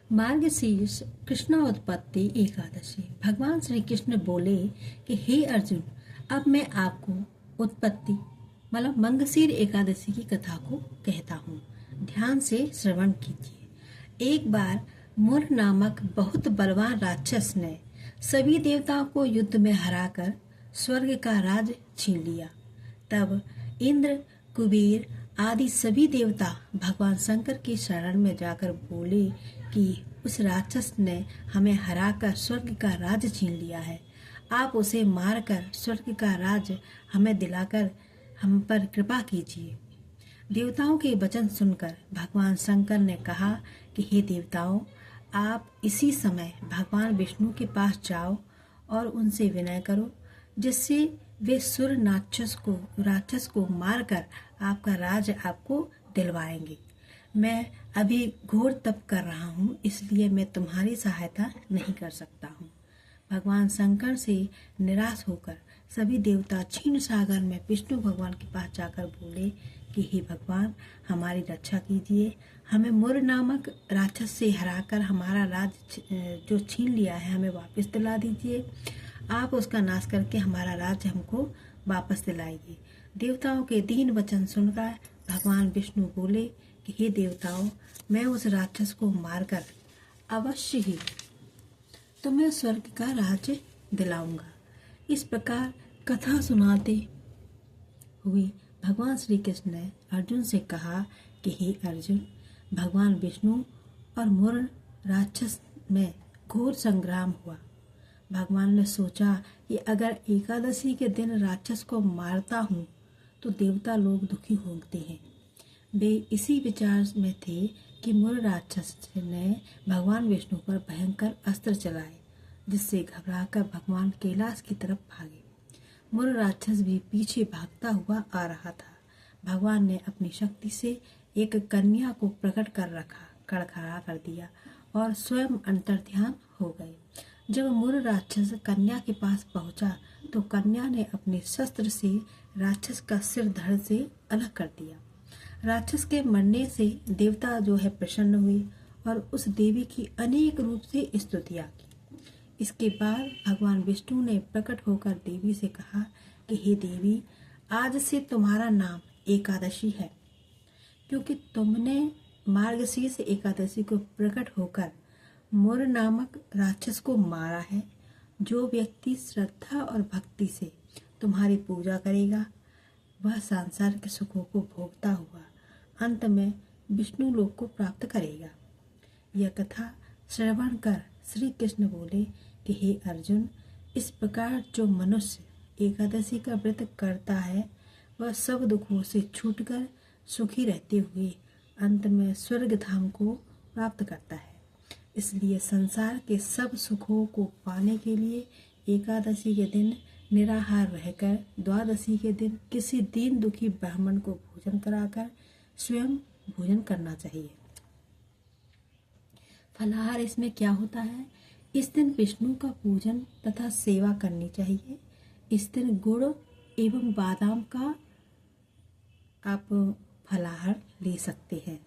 मार्गशीर्ष कृष्ण उत्पत्ति एकादशी। भगवान श्री कृष्ण बोले कि हे अर्जुन, अब मैं आपको उत्पत्ति मतलब मंगशीर एकादशी की कथा को कहता हूँ। ध्यान से श्रवण कीजिए। एक बार मुर नामक बहुत बलवान राक्षस ने सभी देवताओं को युद्ध में हराकर स्वर्ग का राज छीन लिया। तब इंद्र, कुबेर आदि सभी देवता भगवान शंकर की शरण में जाकर बोले कि उस राक्षस ने हमें हराकर स्वर्ग का राज छीन लिया है। आप उसे मारकर स्वर्ग का राज हमें दिलाकर हम पर कृपा कीजिए। देवताओं के वचन सुनकर भगवान शंकर ने कहा कि हे देवताओं, आप इसी समय भगवान विष्णु के पास जाओ और उनसे विनय करो, जिससे वे सुर राक्षस को मारकर आपका राज आपको दिलवाएंगे। मैं अभी घोर तप कर रहा हूँ, इसलिए मैं तुम्हारी सहायता नहीं कर सकता हूँ। भगवान शंकर से निराश होकर सभी देवता क्षीण सागर में विष्णु भगवान के पास जाकर बोले कि हे भगवान, हमारी रक्षा कीजिए। हमें मुर नामक राक्षस से हराकर हमारा राज जो छीन लिया है हमें वापस दिला दीजिए। आप उसका नाश करके हमारा राज हमको वापस दिलाइए। देवताओं के दीन वचन सुनकर भगवान विष्णु बोले कि हे देवताओं, मैं उस राक्षस को मारकर अवश्य ही तुम्हें स्वर्ग का राज्य दिलाऊंगा। इस प्रकार कथा सुनाते हुए भगवान श्री कृष्ण ने अर्जुन से कहा कि हे अर्जुन, भगवान विष्णु और मुर राक्षस में घोर संग्राम हुआ। भगवान ने सोचा कि अगर एकादशी के दिन राक्षस को मारता हूँ तो देवता लोग दुखी होते हैं। वे इसी विचार में थे कि मुर राक्षस ने भगवान विष्णु पर भयंकर अस्त्र चलाए, जिससे घबराकर भगवान कैलाश की तरफ भागे। मुर राक्षस भी पीछे भागता हुआ आ रहा था। भगवान ने अपनी शक्ति से एक कन्या को प्रकट कर खड़ा कर दिया और स्वयं अंतर्ध्यान हो गए। जब मुर राक्षस कन्या के पास पहुंचा तो कन्या ने अपने शस्त्र से राक्षस का सिर धड़ से अलग कर दिया। राक्षस के मरने से देवता जो है प्रसन्न हुए और उस देवी की अनेक रूप से स्तुतियां की। इसके बाद भगवान विष्णु ने प्रकट होकर देवी से कहा कि हे देवी, आज से तुम्हारा नाम एकादशी है, क्योंकि तुमने मार्गशीर्ष एकादशी को प्रकट होकर मुर नामक राक्षस को मारा है। जो व्यक्ति श्रद्धा और भक्ति से तुम्हारी पूजा करेगा वह संसार के सुखों को भोगता हुआ अंत में विष्णु लोक को प्राप्त करेगा। यह कथा श्रवण कर श्री कृष्ण बोले कि हे अर्जुन, इस प्रकार जो मनुष्य एकादशी का व्रत करता है वह सब दुखों से छूटकर सुखी रहते हुए अंत में स्वर्ग धाम को प्राप्त करता है। इसलिए संसार के सब सुखों को पाने के लिए एकादशी के दिन निराहार रहकर द्वादशी के दिन किसी दीन दुखी ब्राह्मण को भोजन कराकर स्वयं भोजन करना चाहिए। फलाहार इसमें क्या होता है? इस दिन विष्णु का पूजन तथा सेवा करनी चाहिए। इस दिन गुड़ एवं बादाम का आप फलाहार ले सकते हैं।